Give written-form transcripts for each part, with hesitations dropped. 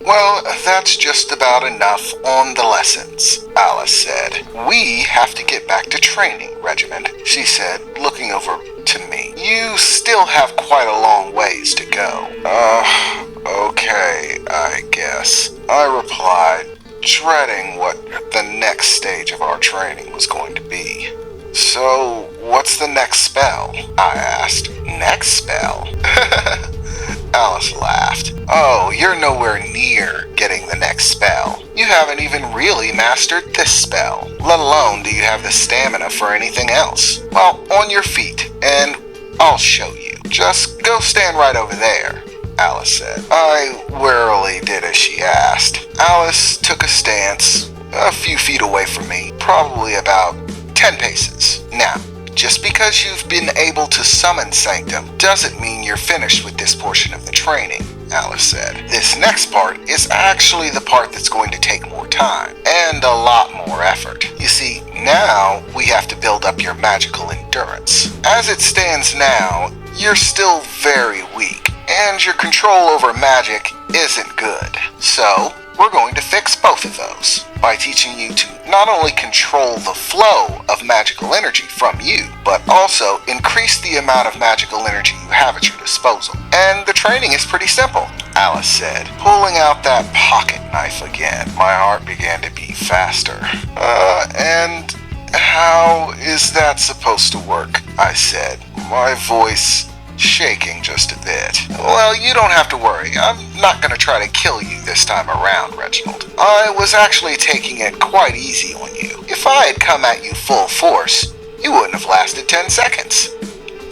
Well, that's just about enough on the lessons, Alice said. We have to get back to training, Regiment, she said, looking over to me. You still have quite a long ways to go. Okay, I guess, I replied, dreading what the next stage of our training was going to be. So, what's the next spell? I asked. Next spell? Alice laughed. Oh, you're nowhere near getting the next spell. You haven't even really mastered this spell, let alone do you have the stamina for anything else. Well, on your feet, and I'll show you. Just go stand right over there, Alice said. I warily did as she asked. Alice took a stance a few feet away from me, probably about 10 paces. Now, just because you've been able to summon Sanctum doesn't mean you're finished with this portion of the training, Alice said. This next part is actually the part that's going to take more time and a lot more effort. You see, now we have to build up your magical endurance. As it stands now, you're still very weak, and your control over magic isn't good. So, we're going to fix both of those by teaching you to not only control the flow of magical energy from you, but also increase the amount of magical energy you have at your disposal. And the training is pretty simple, Alice said, pulling out that pocket knife again. My heart began to beat faster. And how is that supposed to work? I said, my voice shaking just a bit. Well, you don't have to worry. I'm not going to try to kill you this time around, Reginald. I was actually taking it quite easy on you. If I had come at you full force, you wouldn't have lasted 10 seconds.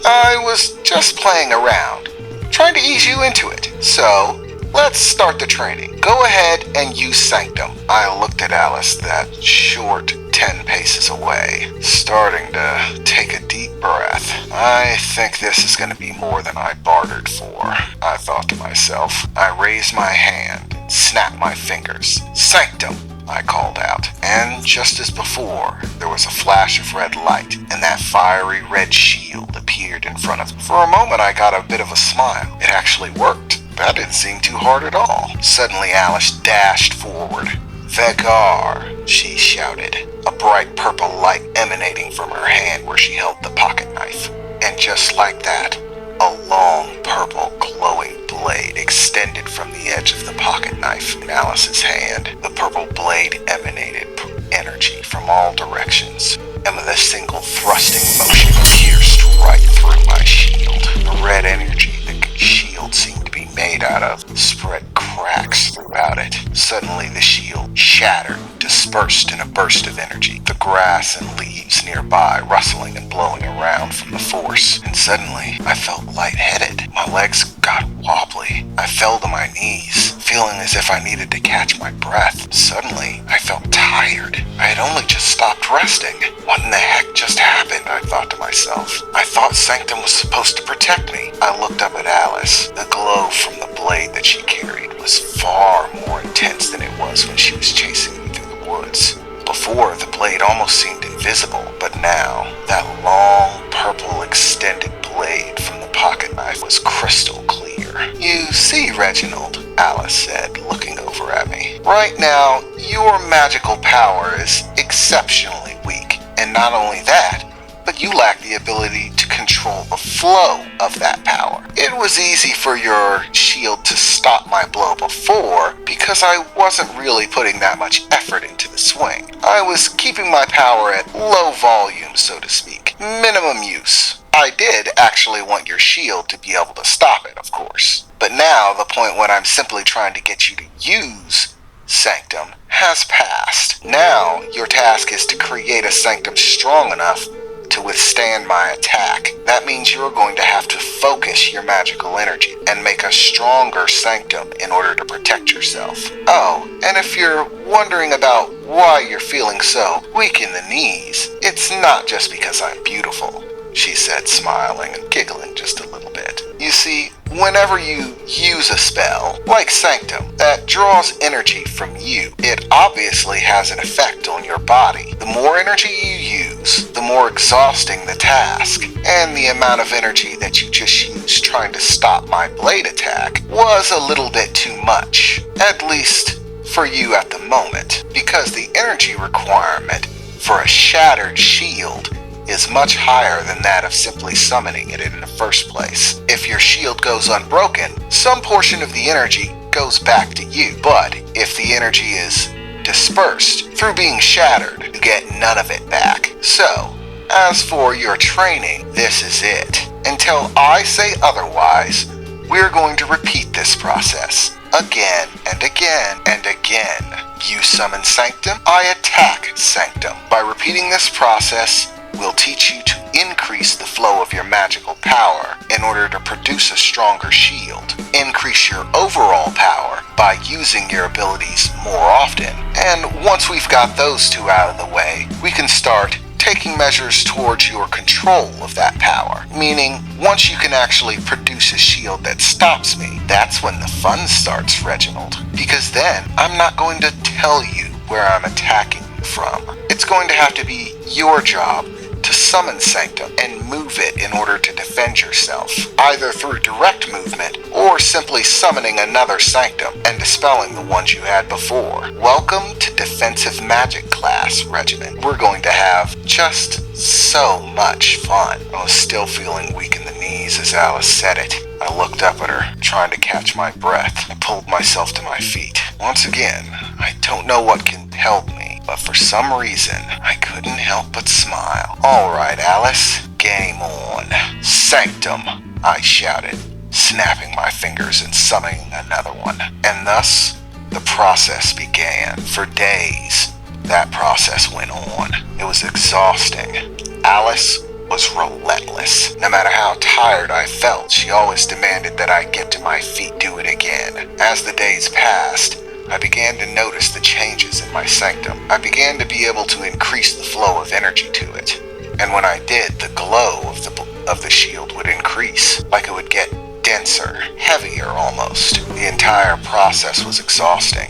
I was just playing around, trying to ease you into it. So, let's start the training. Go ahead and use Sanctum. I looked at Alice that short 10 paces away, starting to take a deep breath. I think this is going to be more than I bartered for, I thought to myself. I raised my hand and snapped my fingers. Sanctum, I called out. And just as before, there was a flash of red light, and that fiery red shield appeared in front of me. For a moment, I got a bit of a smile. It actually worked. That didn't seem too hard at all. Suddenly, Alice dashed forward. Vegar, she shouted, a bright purple light emanating from her hand where she held the pocket knife. And just like that, a long purple glowing blade extended from the edge of the pocket knife in Alice's hand. The purple blade emanated energy from all directions, and with a single thrusting motion pierced right through my shield. The red energy the shield seemed to be made out of spread cracks throughout it. Suddenly the shield shattered, dispersed in a burst of energy, the grass and leaves nearby rustling and blowing around from the force. And suddenly I felt lightheaded. My legs got wobbly. I fell to my knees, feeling as if I needed to catch my breath. Suddenly I felt tired. I had only just stopped resting. What in the heck just happened? I thought to myself. I thought Sanctum was supposed to protect me. I looked up at Alice. The glow from the blade that she carried was far more intense than it was when she was chasing me through the woods. Before, the blade almost seemed invisible, but now, that long, purple, extended blade from the pocket knife was crystal clear. You see, Reginald, Alice said, looking over at me. Right now, your magical power is exceptionally weak, and not only that, but you lack the ability to control the flow of that power. It was easy for your shield to stop my blow before because I wasn't really putting that much effort into the swing. I was keeping my power at low volume, so to speak. Minimum use. I did actually want your shield to be able to stop it, of course. But now, the point when I'm simply trying to get you to use Sanctum has passed. Now, your task is to create a Sanctum strong enough to withstand my attack. That means you're going to have to focus your magical energy and make a stronger Sanctum in order to protect yourself. Oh, and if you're wondering about why you're feeling so weak in the knees, it's not just because I'm beautiful, she said, smiling and giggling just a little bit. You see, Whenever you use a spell, like Sanctum, that draws energy from you, it obviously has an effect on your body. The more energy you use, the more exhausting the task, and the amount of energy that you just used trying to stop my blade attack was a little bit too much, at least for you at the moment, because the energy requirement for a shattered shield is much higher than that of simply summoning it in the first place. If your shield goes unbroken, some portion of the energy goes back to you, but if the energy is dispersed through being shattered, you get none of it back. So, as for your training, this is it. Until I say otherwise, we're going to repeat this process again and again and again. You summon Sanctum, I attack Sanctum. By repeating this process, we'll teach you to increase the flow of your magical power in order to produce a stronger shield. Increase your overall power by using your abilities more often. And once we've got those two out of the way, we can start taking measures towards your control of that power. Meaning, once you can actually produce a shield that stops me, that's when the fun starts, Reginald. Because then, I'm not going to tell you where I'm attacking you from. It's going to have to be your job to summon Sanctum and move it in order to defend yourself, either through direct movement or simply summoning another Sanctum and dispelling the ones you had before. Welcome to Defensive Magic class, Regiment. We're going to have just so much fun. I was still feeling weak in the knees as Alice said it. I looked up at her, trying to catch my breath. I pulled myself to my feet. Once again, I don't know what compelled me, but for some reason, I couldn't help but smile. All right, Alice, game on. Sanctum, I shouted, snapping my fingers and summoning another one. And thus, the process began. For days, that process went on. It was exhausting. Alice was relentless. No matter how tired I felt, she always demanded that I get to my feet, do it again. As the days passed, I began to notice the changes in my Sanctum. I began to be able to increase the flow of energy to it. And when I did, the glow of the shield would increase, like it would get denser, heavier almost. The entire process was exhausting.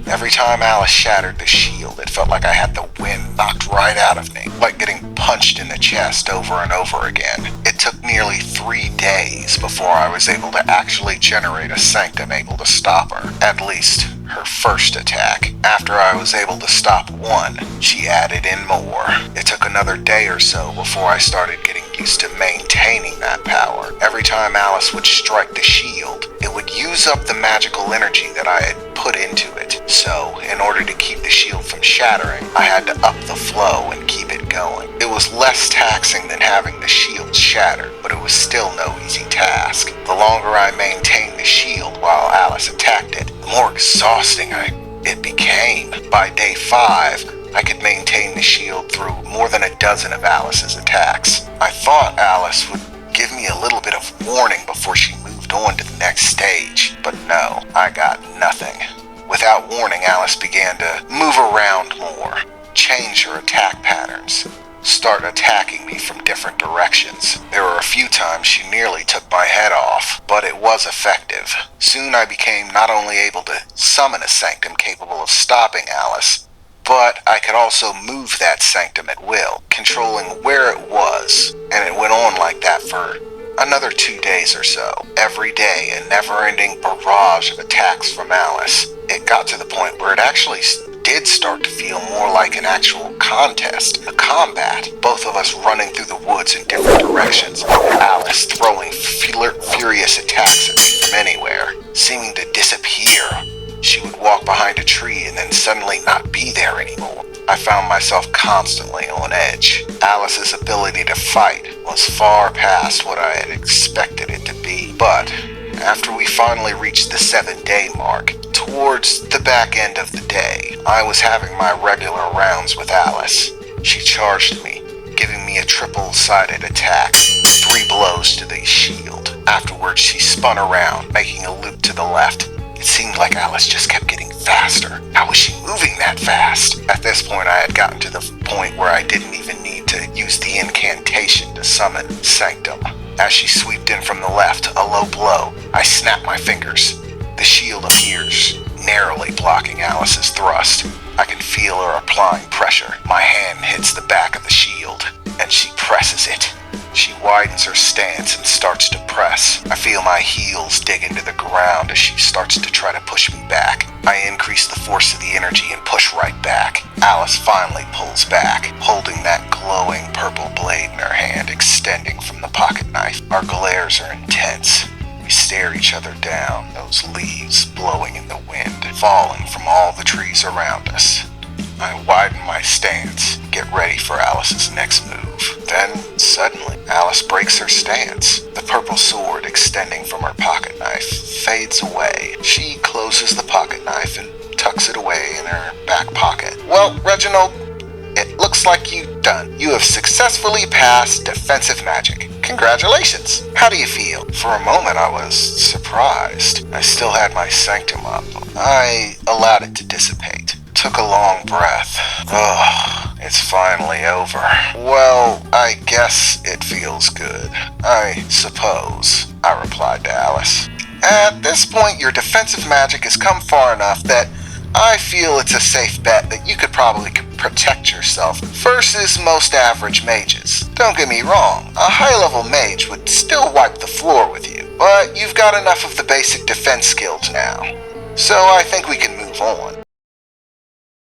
Every time Alice shattered the shield, it felt like I had the wind knocked right out of me, like getting punched in the chest over and over again. It took nearly 3 days before I was able to actually generate a Sanctum able to stop her, at least her first attack. After I was able to stop one, she added in more. It took another day or so before I started getting used to maintaining that power. Every time Alice would strike the shield, it would use up the magical energy that I had put into it. So, in order to keep the shield from shattering, I had to up the flow and keep it going. It was less taxing than having the shield shattered, but it was still no easy task. The longer I maintained the shield while Alice attacked it, the more exhausting it became. By day 5, I could maintain the shield through more than a dozen of Alice's attacks. I thought Alice would give me a little bit of warning before she moved on to the next stage, but no, I got nothing. Without warning, Alice began to move around more, change her attack patterns, start attacking me from different directions. There were a few times she nearly took my head off, but it was effective. Soon I became not only able to summon a Sanctum capable of stopping Alice, but I could also move that Sanctum at will, controlling where it was, and it went on like that for another 2 days or so. Every day, a never-ending barrage of attacks from Alice. It got to the point where it actually did start to feel more like an actual contest, a combat. Both of us running through the woods in different directions, Alice throwing furious attacks at me from anywhere, seeming to disappear. She would walk behind a tree and then suddenly not be there anymore. I found myself constantly on edge. Alice's ability to fight was far past what I had expected it to be. But after we finally reached the 7-day mark, towards the back end of the day, I was having my regular rounds with Alice. She charged me, giving me a triple-sided attack, 3 blows to the shield. Afterwards, she spun around, making a loop to the left. It seemed like Alice just kept getting faster. How was she moving that fast? At this point, I had gotten to the point where I didn't even need to use the incantation to summon Sanctum. As she sweeped in from the left, a low blow, I snap my fingers. The shield appears, narrowly blocking Alice's thrust. I can feel her applying pressure. My hand hits the back of the shield, and she presses it. She widens her stance and starts to press. I feel my heels dig into the ground as she starts to try to push me back. I increase the force of the energy and push right back. Alice finally pulls back, holding that glowing purple blade in her hand extending from the pocket knife. Our glares are intense. We stare each other down, those leaves blowing in the wind, falling from all the trees around us. I widen my stance, get ready for Alice's next move. Then, suddenly, Alice breaks her stance. The purple sword extending from her pocket knife fades away. She closes the pocket knife and tucks it away in her back pocket. Well, Reginald, it looks like you've done. You have successfully passed defensive magic. Congratulations. How do you feel? For a moment, I was surprised. I still had my sanctum up. I allowed it to dissipate. Took a long breath. Ugh, it's finally over. Well, I guess it feels good. I suppose, I replied to Alice. At this point, your defensive magic has come far enough that I feel it's a safe bet that you could probably protect yourself versus most average mages. Don't get me wrong, a high-level mage would still wipe the floor with you, but you've got enough of the basic defense skills now. So I think we can move on.